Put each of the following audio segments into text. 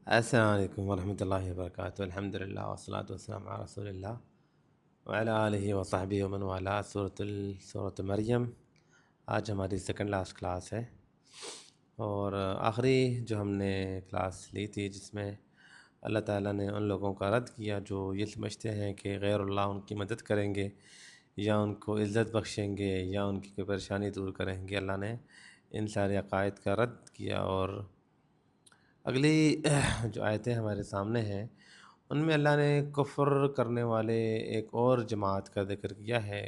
السلام علیکم ورحمۃ اللہ وبرکاتہ، الحمد للہ والصلاۃ والسلام علی رسول اللہ وعلی آلہ وصحبہ ومن والاه۔ سورۃ مریم آج ہماری سیکنڈ لاسٹ کلاس ہے، اور آخری جو ہم نے کلاس لی تھی جس میں اللہ تعالیٰ نے ان لوگوں کا رد کیا جو یہ سمجھتے ہیں کہ غیر اللہ ان کی مدد کریں گے یا ان کو عزت بخشیں گے یا ان کی کوئی پریشانی دور کریں گے۔ اللہ نے ان سارے عقائد کا رد کیا، اور اگلی جو آیتیں ہمارے سامنے ہیں ان میں اللہ نے کفر کرنے والے ایک اور جماعت کا ذکر کیا ہے،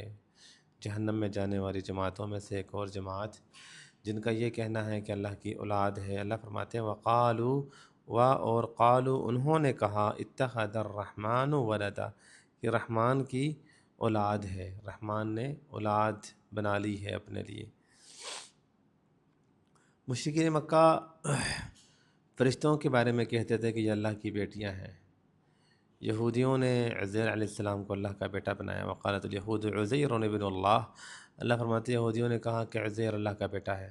جہنم میں جانے والی جماعتوں میں سے ایک اور جماعت جن کا یہ کہنا ہے کہ اللہ کی اولاد ہے۔ اللہ فرماتے ہیں وقالوا اور قالوا انہوں نے کہا اتخذ الرحمن ولدا کہ رحمان کی اولاد ہے، رحمان نے اولاد بنا لی ہے اپنے لیے۔ مشرکین مکہ فرشتوں کے بارے میں کہتے تھے کہ یہ اللہ کی بیٹیاں ہیں۔ یہودیوں نے عزیر علیہ السلام کو اللہ کا بیٹا بنایا، وقالت الیہود عزیر ابن اللہ۔ اللہ فرماتے ہیں یہودیوں نے کہا کہ عزیر اللہ کا بیٹا ہے،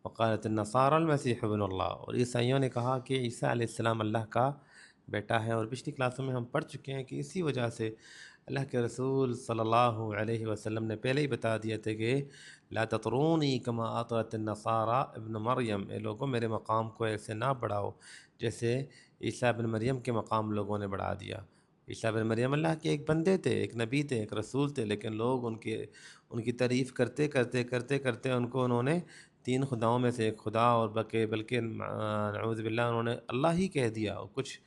وقالت النصارى المسیح ابن اللہ، اور عیسائیوں نے کہا کہ عیسیٰ علیہ السلام اللہ کا بیٹا ہے۔ اور پچھلی کلاسوں میں ہم پڑھ چکے ہیں کہ اسی وجہ سے اللہ کے رسول صلی اللہ علیہ وسلم نے پہلے ہی بتا دیا تھا کہ لا تطرونی کما اطرت النصارى ابن مریم، اے لوگوں میرے مقام کو ایسے نہ بڑھاؤ جیسے عیسیٰ ابن مریم کے مقام لوگوں نے بڑھا دیا۔ عیسیٰ ابن مریم اللہ کے ایک بندے تھے، ایک نبی تھے، ایک رسول تھے، لیکن لوگ ان کی تعریف کرتے کرتے کرتے کرتے انہوں نے تین خداؤں میں سے ایک خدا اور بلکہ نعوذ باللہ انہوں نے اللہ ہی کہہ دیا، اور کچھ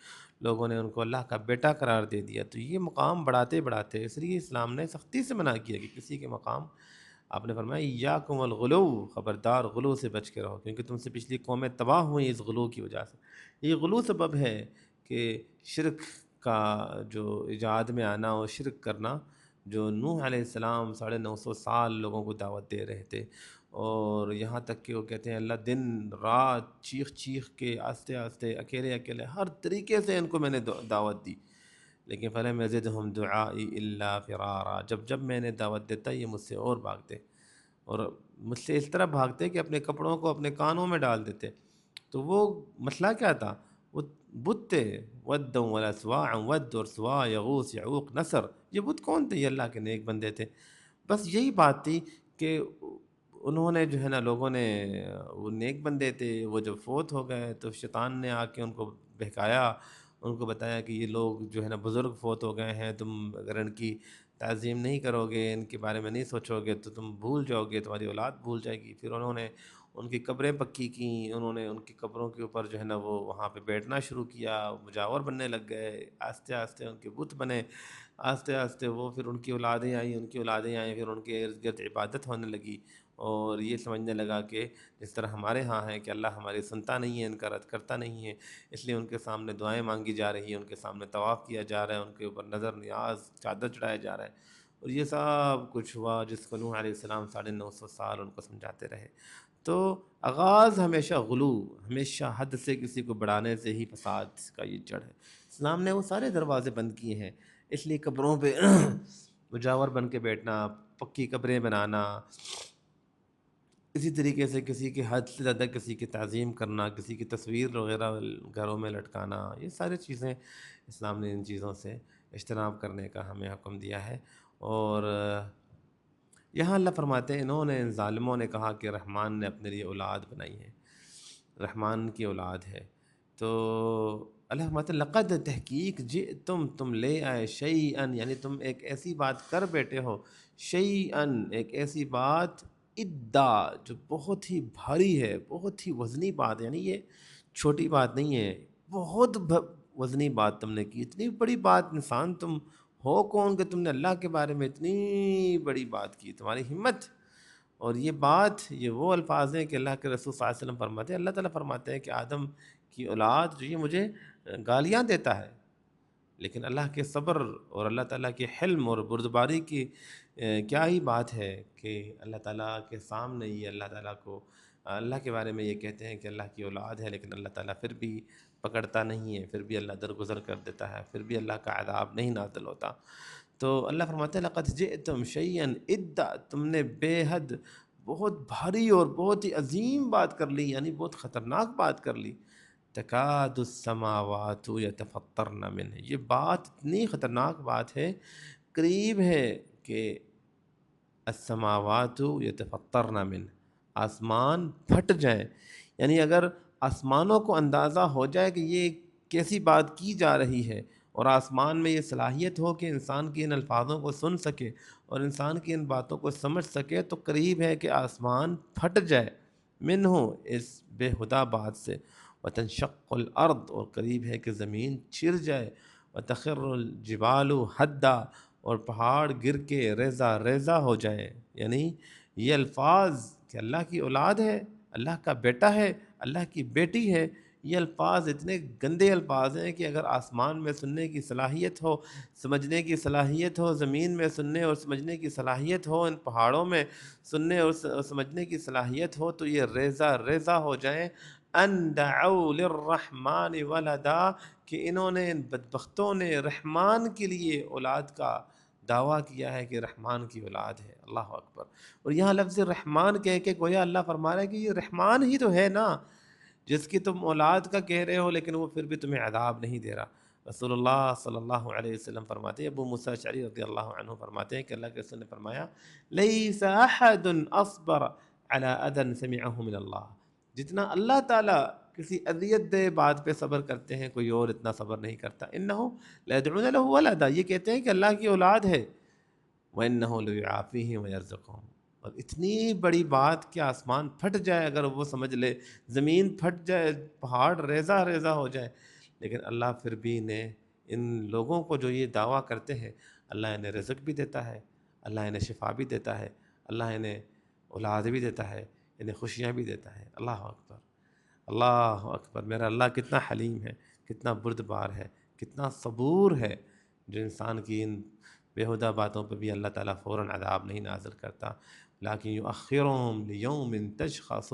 لوگوں نے ان کو اللہ کا بیٹا قرار دے دیا۔ تو یہ مقام بڑھاتے بڑھاتے اس لیے اسلام نے سختی سے منع کیا کہ کسی کے مقام، آپ نے فرمایا ایاکم الغلو، خبردار غلو سے بچ کے رہو، کیونکہ تم سے پچھلی قومیں تباہ ہوئیں اس غلو کی وجہ سے۔ یہ غلو سبب ہے کہ شرک کا جو ایجاد میں آنا اور شرک کرنا، جو نوح علیہ السلام 950 سال لوگوں کو دعوت دے رہے تھے، اور یہاں تک کہ وہ کہتے ہیں اللہ دن رات چیخ چیخ کے آہستہ آہستہ اکیلے اکیلے ہر طریقے سے ان کو میں نے دعوت دی، لیکن فلم یزدہم دعائی الا فرارا، جب میں نے دعوت دیتا یہ مجھ سے اور بھاگتے، اور مجھ سے اس طرح بھاگتے کہ اپنے کپڑوں کو اپنے کانوں میں ڈال دیتے۔ تو وہ مسئلہ کیا تھا؟ وہ بت تھے، ود ولا سواع، ود اور سواع، یغوث یعوق نصر، یہ بت کون تھے؟ یہ اللہ کے نیک بندے تھے۔ بس یہی بات تھی کہ انہوں نے جو ہے نا، لوگوں نے، وہ نیک بندے تھے، وہ جب فوت ہو گئے تو شیطان نے آ کے ان کو بہکایا، ان کو بتایا کہ یہ لوگ جو ہے نا بزرگ فوت ہو گئے ہیں، تم اگر ان کی تعظیم نہیں کرو گے، ان کے بارے میں نہیں سوچو گے تو تم بھول جاؤ گے، تمہاری اولاد بھول جائے گی۔ پھر انہوں نے ان کی قبریں پکی کیں، انہوں نے ان کی قبروں کے اوپر جو ہے نا وہ وہاں پہ بیٹھنا شروع کیا، مجاور بننے لگ گئے، آہستہ آہستہ ان کے بت بنے، آہستہ آہستہ وہ پھر ان کی اولادیں آئیں، ان کی اولادیں آئیں، پھر ان کے ارد گرد عبادت ہونے لگی، اور یہ سمجھنے لگا کہ جس طرح ہمارے ہاں ہے کہ اللہ ہماری سنتا نہیں ہے، ان کا رد کرتا نہیں ہے، اس لیے ان کے سامنے دعائیں مانگی جا رہی ہیں، ان کے سامنے طواف کیا جا رہا ہے، ان کے اوپر نظر نیاز چادر چڑھایا جا رہا ہے، اور یہ سب کچھ ہوا جس کو نوح علیہ السلام 950 سال ان کو سمجھاتے رہے۔ تو آغاز ہمیشہ غلو، ہمیشہ حد سے کسی کو بڑھانے سے ہی فساد کا یہ جڑ ہے۔ اسلام نے وہ سارے دروازے بند کیے ہیں، اس لیے قبروں پہ مجاور بن کے بیٹھنا، پکی قبریں بنانا، اسی طریقے سے کسی کی حد سے زیادہ کسی کی تعظیم کرنا، کسی کی تصویر وغیرہ گھروں میں لٹکانا، یہ ساری چیزیں اسلام نے ان چیزوں سے اجتناب کرنے کا ہمیں حکم دیا ہے۔ اور یہاں اللہ فرماتے ہیں انہوں نے، ان ظالموں نے کہا کہ رحمان نے اپنے لیے اولاد بنائی ہے، رحمان کی اولاد ہے۔ تو اللہ فرماتے ہیں لقد، تحقیق، تم لے آئے شیئن، یعنی تم ایک ایسی بات کر بیٹھے ہو، شیئن ایک ایسی بات، ادا جو بہت ہی بھاری ہے، بہت ہی وزنی بات، یعنی یہ چھوٹی بات نہیں ہے، بہت وزنی بات تم نے کی، اتنی بڑی بات، انسان تم ہو کون کہ تم نے اللہ کے بارے میں اتنی بڑی بات کی، تمہاری ہمت۔ اور یہ بات، یہ وہ الفاظ ہیں کہ اللہ کے رسول صلی اللہ علیہ وسلم فرماتے ہیں، اللہ تعالیٰ فرماتے ہیں کہ آدم کی اولاد جو یہ مجھے گالیاں دیتا ہے، لیکن اللہ کے صبر اور اللہ تعالیٰ کے حلم اور بردباری کی کیا ہی بات ہے کہ اللہ تعالیٰ کے سامنے یہ اللہ تعالیٰ کو، اللہ کے بارے میں یہ کہتے ہیں کہ اللہ کی اولاد ہے، لیکن اللہ تعالیٰ پھر بھی پکڑتا نہیں ہے، پھر بھی اللہ درگزر کر دیتا ہے، پھر بھی اللہ کا عذاب نہیں نازل ہوتا۔ تو اللہ فرماتے ہیں لقد جئتم شیئا ادا، تم نے بے حد بہت بھاری اور بہت ہی عظیم بات کر لی، یعنی بہت خطرناک بات کر لی۔ تکاد السماوات یتفطرن منہ، یہ بات اتنی خطرناک بات ہے، قریب ہے کہ السماوات یتفطرن منہ، آسمان پھٹ جائیں، یعنی اگر آسمانوں کو اندازہ ہو جائے کہ یہ کیسی بات کی جا رہی ہے، اور آسمان میں یہ صلاحیت ہو کہ انسان کی ان الفاظوں کو سن سکے اور انسان کی ان باتوں کو سمجھ سکے، تو قریب ہے کہ آسمان پھٹ جائے منہ، اس بے ہدہ بات سے، وتنشق الارض، اور قریب ہے کہ زمین چر جائے، وتخر الجبال حدا، اور پہاڑ گر کے ریزہ ریزہ ہو جائیں۔ یعنی یہ الفاظ کہ اللہ کی اولاد ہے، اللہ کا بیٹا ہے، اللہ کی بیٹی ہے، یہ الفاظ اتنے گندے الفاظ ہیں کہ اگر آسمان میں سننے کی صلاحیت ہو، سمجھنے کی صلاحیت ہو، زمین میں سننے اور سمجھنے کی صلاحیت ہو، ان پہاڑوں میں سننے اور سمجھنے کی صلاحیت ہو، تو یہ ریزہ ریزہ ہو جائیں۔ ان دعوا للرحمن ولدا، کہ انہوں نے، ان بدبختوں نے رحمان کے لیے اولاد کا دعویٰ کیا ہے کہ رحمان کی اولاد ہے۔ اللہ اکبر۔ اور یہاں لفظ رحمان کہہ کے گویا اللہ فرما رہا ہے کہ یہ رحمان ہی تو ہے نا، جس کی تم اولاد کا کہہ رہے ہو، لیکن وہ پھر بھی تمہیں عذاب نہیں دے رہا۔ رسول اللہ صلی اللہ علیہ وسلم فرماتے ہیں، ابو موسیٰ اشعری رضی اللہ عنہ فرماتے ہیں کہ اللہ کے رسول نے فرمایا، لیس احد اصبر علی اذى سمعه من اللہ، جتنا اللہ تعالیٰ کسی اذیت دہ بات پہ صبر کرتے ہیں، کوئی اور اتنا صبر نہیں کرتا۔ انہو لیدعون له ولدا، یہ کہتے ہیں کہ اللہ کی اولاد ہے، وانہ لیعافیہم ویرزقہم، اور اتنی بڑی بات کہ آسمان پھٹ جائے اگر وہ سمجھ لے، زمین پھٹ جائے، پہاڑ ریزہ ریزہ ہو جائے، لیکن اللہ پھر بھی انہیں، ان لوگوں کو جو یہ دعویٰ کرتے ہیں، اللہ انہیں رزق بھی دیتا ہے، اللہ انہیں شفا بھی دیتا ہے، اللہ انہیں اولاد بھی دیتا ہے، انہیں خوشیاں بھی دیتا ہے۔ اللہ اکبر، اللہ اکبر۔ میرا اللہ کتنا حلیم ہے، کتنا بردبار ہے، کتنا صبور ہے، جو انسان کی ان بیہودہ باتوں پہ بھی اللہ تعالیٰ فوراً عذاب نہیں نازل کرتا، لیکن یؤخرہم لیوم تشخص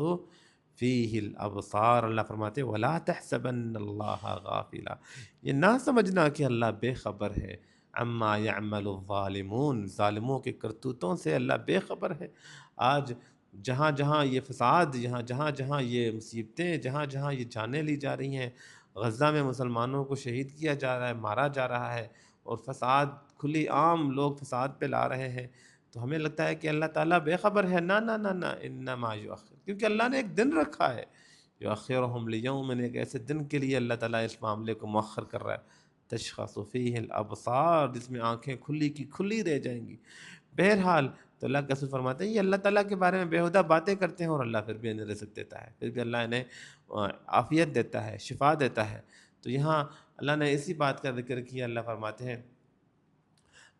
فیہ الابصار، اللہ فرماتے ہیں ولا تحسبن اللہ غافلا، یہ نہ سمجھنا کہ اللہ بے خبر ہے، عما یعمل الظالمون، ظالموں کے کرتوتوں سے اللہ بے خبر ہے۔ آج جہاں جہاں یہ فساد، جہاں یہ مصیبتیں، جہاں یہ جانیں لی جا رہی ہیں، غزہ میں مسلمانوں کو شہید کیا جا رہا ہے، مارا جا رہا ہے، اور فساد کھلی عام لوگ فساد پہ لا رہے ہیں، تو ہمیں لگتا ہے کہ اللہ تعالیٰ بے خبر ہے۔ نہ نہ نہ نہ، انما یؤخر، کیونکہ اللہ نے ایک دن رکھا ہے، یؤخرہم لیوم، ایک ایسے دن کے لیے اللہ تعالیٰ اس معاملے کو مؤخر کر رہا ہے، تشخص فیہ الابصار، جس میں آنکھیں کھلی کی کھلی رہ جائیں گی۔ بہرحال تو اللہ کا رسول فرماتے ہیں یہ اللہ تعالیٰ کے بارے میں بیہودہ باتیں کرتے ہیں، اور اللہ پھر بھی انہیں رزق دیتا ہے، پھر بھی اللہ انہیں عافیت دیتا ہے، شفا دیتا ہے۔ تو یہاں اللہ نے اسی بات کا ذکر کیا، اللہ فرماتے ہیں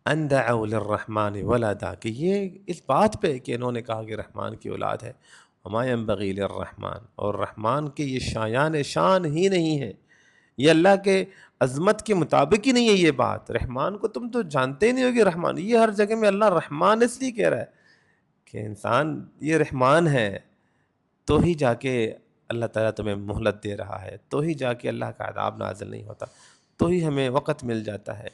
ان دعوا للرحمن ولدا، کہ یہ اس بات پہ کہ انہوں نے کہا کہ رحمان کی اولاد ہے، وما ينبغي للرحمن، اور رحمان کے یہ شایان شان ہی نہیں ہے، یہ اللہ کے عظمت کے مطابق ہی نہیں ہے یہ بات۔ رحمان کو تم تو جانتے ہی نہیں ہوگے، رحمان، یہ ہر جگہ میں اللہ رحمان اس لیے کہہ رہا ہے کہ انسان یہ رحمان ہے، تو ہی جا کے اللہ تعالیٰ تمہیں مہلت دے رہا ہے، تو ہی جا کے اللہ کا عذاب نازل نہیں ہوتا، تو ہی ہمیں وقت مل جاتا ہے،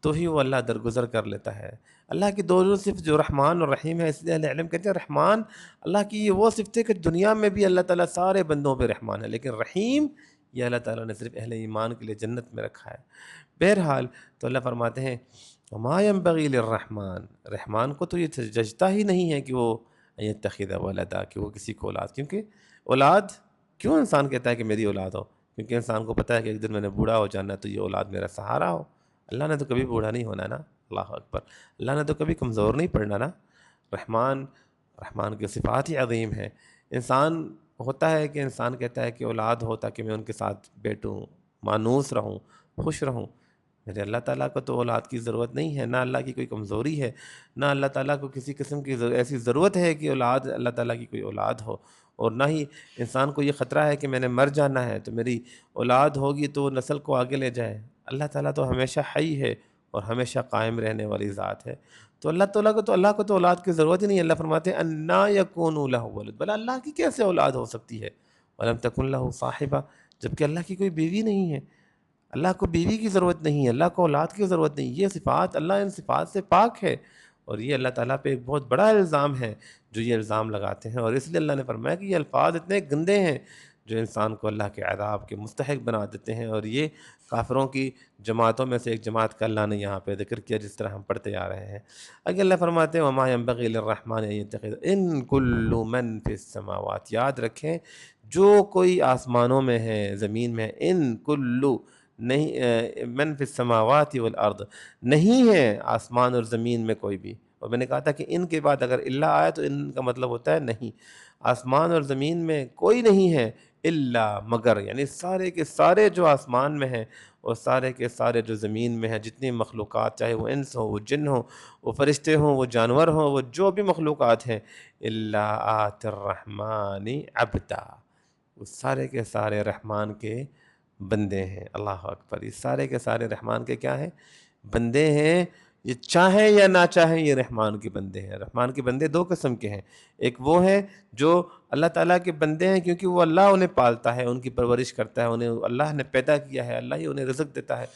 تو ہی وہ اللہ درگزر کر لیتا ہے۔ اللہ کی دو صفت جو رحمان اور رحیم ہے، اس لیے اہل علم کہتے ہیں رحمان اللہ کی یہ وہ صفت ہے کہ دنیا میں بھی اللہ تعالیٰ سارے بندوں پہ رحمان ہے، لیکن رحیم یہ اللہ تعالیٰ نے صرف اہل ایمان کے لیے جنت میں رکھا ہے۔ بہرحال تو اللہ فرماتے ہیں وما ينبغي للرحمن، رحمان کو تو یہ ججتا ہی نہیں ہے کہ وہ یتخذ ولدا، کہ وہ کسی کو اولاد، کیونکہ اولاد کیوں انسان کہتا ہے کہ میری اولاد ہو؟ کیونکہ انسان کو پتہ ہے کہ ایک دن میں نے بوڑھا ہو جانا ہے، تو یہ اولاد میرا سہارا ہو۔ اللہ نے تو کبھی بوڑھا نہیں ہونا نا، اللہ اکبر، اللہ نے تو کبھی کمزور نہیں پڑنا نا۔ رحمان کی صفات ہی عظیم ہیں۔ انسان ہوتا ہے کہ انسان کہتا ہے کہ اولاد ہو تاکہ میں ان کے ساتھ بیٹھوں، مانوس رہوں، خوش رہوں۔ میرے اللہ تعالیٰ کو تو اولاد کی ضرورت نہیں ہے، نہ اللہ کی کوئی کمزوری ہے، نہ اللہ تعالیٰ کو کسی قسم کی ایسی ضرورت ہے کہ اللہ تعالیٰ کی کوئی اولاد ہو، اور نہ ہی انسان کو یہ خطرہ ہے کہ میں نے مر جانا ہے تو میری اولاد ہوگی تو وہ نسل کو آگے لے جائے۔ اللہ تعالیٰ تو ہمیشہ حی ہے اور ہمیشہ قائم رہنے والی ذات ہے، تو اللہ کو تو اولاد کی ضرورت ہی نہیں ہے۔ اللہ فرماتے ہیں انا یکون لہ ولد، بھلا اللہ کی کیسے اولاد ہو سکتی ہے، ولم تکن لہ صاحبہ، جبکہ اللہ کی کوئی بیوی نہیں ہے، اللہ کو بیوی کی ضرورت نہیں ہے، اللہ کو اولاد کی ضرورت نہیں۔ یہ صفات، اللہ ان صفات سے پاک ہے، اور یہ اللہ تعالیٰ پہ ایک بہت بڑا الزام ہے جو یہ الزام لگاتے ہیں، اور اس لیے اللہ نے فرمایا کہ یہ الفاظ اتنے گندے ہیں جو انسان کو اللہ کے عذاب کے مستحق بنا دیتے ہیں، اور یہ کافروں کی جماعتوں میں سے ایک جماعت کا اللہ نے یہاں پہ ذکر کیا، جس طرح ہم پڑھتے آ رہے ہیں۔ اگر اللہ فرماتے ہیں وَمَا يَنبَغِي لِلرَّحْمَٰنِ أَن يَتَّخِذَ إِن كُلُّ مَن فِي السَّمَاوَاتِ، یاد رکھیں جو کوئی آسمانوں میں ہے، زمین میں ہے، ان کلو نہیں، من فی السماوات والارض، نہیں ہے آسمان اور زمین میں کوئی بھی۔ اور میں نے کہا تھا کہ ان کے بعد اگر اللہ آئے تو ان کا مطلب ہوتا ہے نہیں، آسمان اور زمین میں کوئی نہیں ہے الا مگر، یعنی سارے کے سارے جو آسمان میں ہیں اور سارے کے سارے جو زمین میں ہیں، جتنی مخلوقات، چاہے وہ انس ہو، وہ جن ہو، وہ فرشتے ہوں، وہ جانور ہوں، وہ جو بھی مخلوقات ہیں، الا آت الرحمن عبدا، وہ سارے کے سارے رحمان کے بندے ہیں۔ اللہ اکبر، یہ سارے کے سارے رحمان کے کیا ہیں؟ بندے ہیں۔ یہ چاہیں یا نہ چاہیں یہ رحمان کے بندے ہیں۔ رحمان کے بندے دو قسم کے ہیں، ایک وہ ہیں جو اللہ تعالیٰ کے بندے ہیں کیونکہ وہ اللہ انہیں پالتا ہے، ان کی پرورش کرتا ہے، انہیں اللہ نے پیدا کیا ہے، اللہ ہی انہیں رزق دیتا ہے،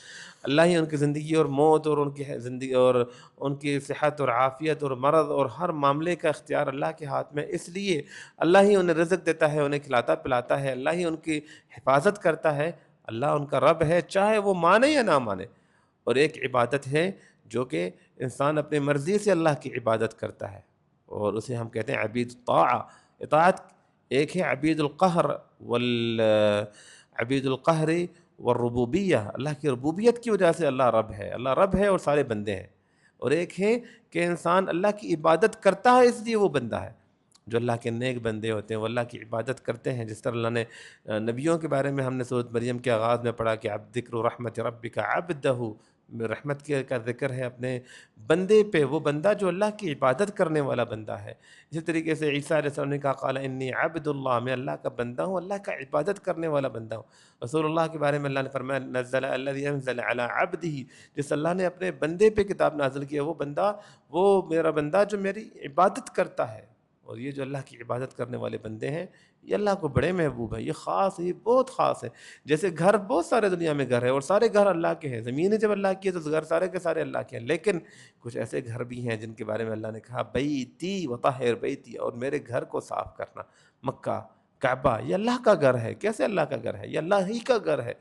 اللہ ہی ان کی زندگی اور موت اور ان کی زندگی اور ان کی صحت اور عافیت اور مرض اور ہر معاملے کا اختیار اللہ کے ہاتھ میں، اس لیے اللہ ہی انہیں رزق دیتا ہے، انہیں کھلاتا پلاتا ہے، اللہ ہی ان کی حفاظت کرتا ہے، اللہ ان کا رب ہے، چاہے وہ مانے یا نہ مانے۔ اور ایک عبادت ہے جو کہ انسان اپنے مرضی سے اللہ کی عبادت کرتا ہے، اور اسے ہم کہتے ہیں عبید الطاعہ، اطاعت۔ ایک ہے عبید القہر عبید القہر والربوبیہ، اللہ کی ربوبیت کی وجہ سے اللہ رب ہے، اللہ رب ہے اور سارے بندے ہیں۔ اور ایک ہے کہ انسان اللہ کی عبادت کرتا ہے اس لیے وہ بندہ ہے۔ جو اللہ کے نیک بندے ہوتے ہیں وہ اللہ کی عبادت کرتے ہیں، جس طرح اللہ نے نبیوں کے بارے میں ہم نے سورۃ مریم کے آغاز میں پڑھا کہ ذکر رحمت ربک عبدہ، رحمت کا ذکر ہے اپنے بندے پہ، وہ بندہ جو اللہ کی عبادت کرنے والا بندہ ہے۔ اسی طریقے سے عیسیٰ علیہ السلام نے کہا قال انی عبد اللہ، میں اللہ کا بندہ ہوں، اللہ کا عبادت کرنے والا بندہ ہوں۔ رسول اللہ کے بارے میں اللہ نے فرمایا نزل الذی انزل علی عبدہ، جس اللہ نے اپنے بندے پہ کتاب نازل کیا، وہ بندہ، وہ میرا بندہ جو میری عبادت کرتا ہے۔ اور یہ جو اللہ کی عبادت کرنے والے بندے ہیں یہ اللہ کو بڑے محبوب ہے، یہ خاص ہے، یہ بہت خاص ہے۔ جیسے گھر بہت سارے دنیا میں گھر ہے اور سارے گھر اللہ کے ہیں، زمینیں جب اللہ کی ہے تو گھر سارے کے سارے اللہ کے ہیں، لیکن کچھ ایسے گھر بھی ہیں جن کے بارے میں اللہ نے کہا بیتی وطہر بیتی، اور میرے گھر کو صاف کرنا۔ مکہ، کعبہ، یہ اللہ کا گھر ہے۔ کیسے اللہ کا گھر ہے؟ یہ اللہ ہی کا گھر ہے،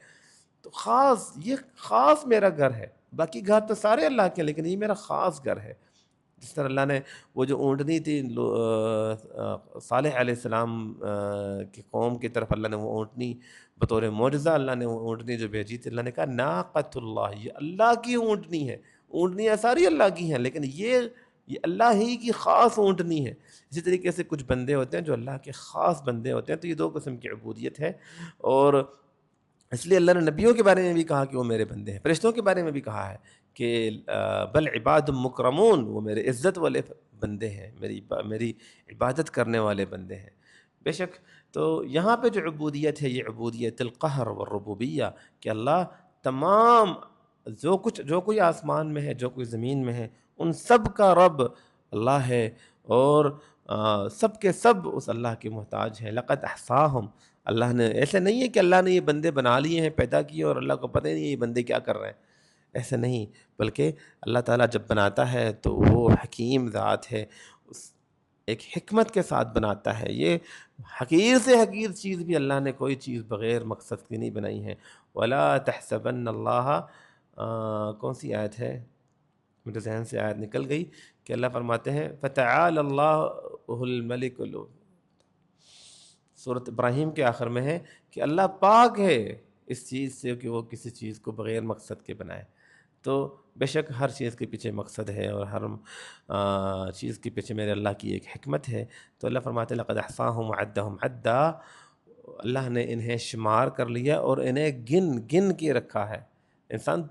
تو خاص، یہ خاص میرا گھر ہے۔ باقی گھر تو سارے اللہ کے ہیں لیکن یہ میرا خاص گھر ہے۔ جس طرح اللہ نے وہ جو اونٹنی تھی صالح علیہ السلام کی قوم کی طرف، اللہ نے وہ اونٹنی بطور معجزہ، اللہ نے وہ اونٹنی جو بھیجی تھی، اللہ نے کہا ناقۃ اللہ، یہ اللہ کی اونٹنی ہے۔ اونٹنیاں ساری اللہ کی ہیں لیکن یہ اللہ ہی کی خاص اونٹنی ہے۔ اسی طریقے سے کچھ بندے ہوتے ہیں جو اللہ کے خاص بندے ہوتے ہیں، تو یہ دو قسم کی عبودیت ہے۔ اور اس لیے اللہ نے نبیوں کے بارے میں بھی کہا کہ وہ میرے بندے ہیں، فرشتوں کے بارے میں بھی کہا ہے کہ بل عباد مکرمون، وہ میرے عزت والے بندے ہیں، میری عبادت کرنے والے بندے ہیں۔ بے شک تو یہاں پہ جو عبودیت ہے یہ عبودیت القہر والربوبیہ، کہ اللہ تمام جو کوئی آسمان میں ہے، جو کوئی زمین میں ہے، ان سب کا رب اللہ ہے، اور سب کے سب اس اللہ کے محتاج ہیں۔ لقد احصاہم، اللہ نے، ایسے نہیں ہے کہ اللہ نے یہ بندے بنا لیے ہیں، پیدا کیے، اور اللہ کو پتہ ہی نہیں ہے یہ بندے کیا کر رہے ہیں، ایسے نہیں، بلکہ اللہ تعالیٰ جب بناتا ہے تو وہ حکیم ذات ہے، ایک حکمت کے ساتھ بناتا ہے۔ یہ حقیر سے حقیر چیز بھی اللہ نے کوئی چیز بغیر مقصد کی نہیں بنائی ہے۔ وَلَا تَحْسَبَنَّ اللَّهَ، کون سی آیت ہے؟ میرے ذہن سے آیت نکل گئی کہ اللہ فرماتے ہیں فَتَعَالَ اللَّهُ الْمَلِكُ، سورۃ ابراہیم کے آخر میں ہے کہ اللہ پاک ہے اس چیز سے کہ وہ کسی چیز کو بغیر مقصد کے بنائے۔ تو بے شک ہر چیز کے پیچھے مقصد ہے، اور ہر چیز کے پیچھے میرے اللہ کی ایک حکمت ہے۔ تو اللہ فرماتے ہیں لقد احصاہم وعدہم عدا، اللہ نے انہیں شمار کر لیا اور انہیں گن کے رکھا ہے۔ انسان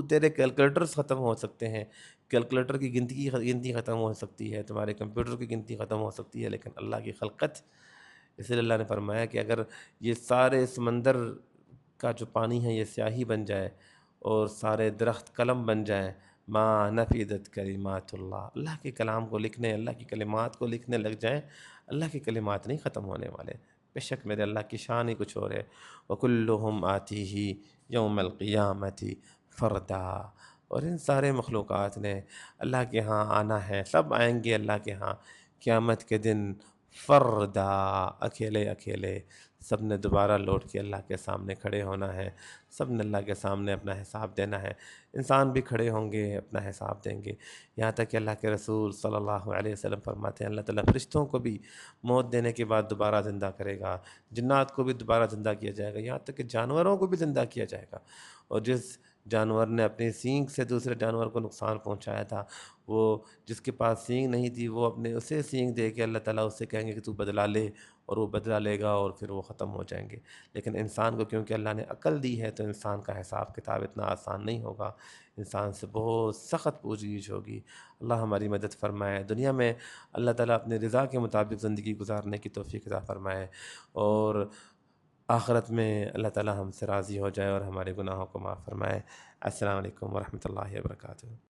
تیرے کیلکولیٹرز ختم ہو سکتے ہیں، کیلکولیٹر کی گنتی ختم ہو سکتی ہے، تمہارے کمپیوٹر کی گنتی ختم ہو سکتی ہے، لیکن اللہ کی خلقت، اس لیے اللہ نے فرمایا کہ اگر یہ سارے سمندر کا جو پانی ہے یہ سیاہی بن جائے اور سارے درخت قلم بن جائیں، ما نفدت کلمات اللہ، اللہ کے کلام کو لکھنے، اللہ کی کلمات کو لکھنے لگ جائیں، اللہ کے کلمات نہیں ختم ہونے والے۔ بے شک میرے اللہ کی شان ہی کچھ اور ہے۔ وَكُلُّهُمْ آتِيهِ يَوْمَ الْقِيَامَةِ فَرْدًا، اور ان سارے مخلوقات نے اللہ کے ہاں آنا ہے، سب آئیں گے اللہ کے ہاں قیامت کے دن، فردا، اکیلے اکیلے، سب نے دوبارہ لوٹ کے اللہ کے سامنے کھڑے ہونا ہے، سب نے اللہ کے سامنے اپنا حساب دینا ہے۔ انسان بھی کھڑے ہوں گے، اپنا حساب دیں گے، یہاں تک کہ اللہ کے رسول صلی اللہ علیہ وسلم فرماتے ہیں اللہ تعالیٰ فرشتوں کو بھی موت دینے کے بعد دوبارہ زندہ کرے گا، جنات کو بھی دوبارہ زندہ کیا جائے گا، یہاں تک کہ جانوروں کو بھی زندہ کیا جائے گا۔ اور جس جانور نے اپنی سینگ سے دوسرے جانور کو نقصان پہنچایا تھا، وہ جس کے پاس سینگ نہیں تھی، وہ اپنے اسے سینگ دے کے اللہ تعالیٰ اس سے کہیں گے کہ تو بدلہ لے، اور وہ بدلہ لے گا اور پھر وہ ختم ہو جائیں گے۔ لیکن انسان کو کیونکہ اللہ نے عقل دی ہے تو انسان کا حساب کتاب اتنا آسان نہیں ہوگا، انسان سے بہت سخت پوچھ گچھ ہوگی۔ اللہ ہماری مدد فرمائے، دنیا میں اللہ تعالیٰ اپنے رضا کے مطابق زندگی گزارنے کی توفیق عطا فرمائے، اور آخرت میں اللہ تعالیٰ ہم سے راضی ہو جائے اور ہمارے گناہوں کو معاف فرمائے۔ السلام علیکم ورحمۃ اللہ وبرکاتہ۔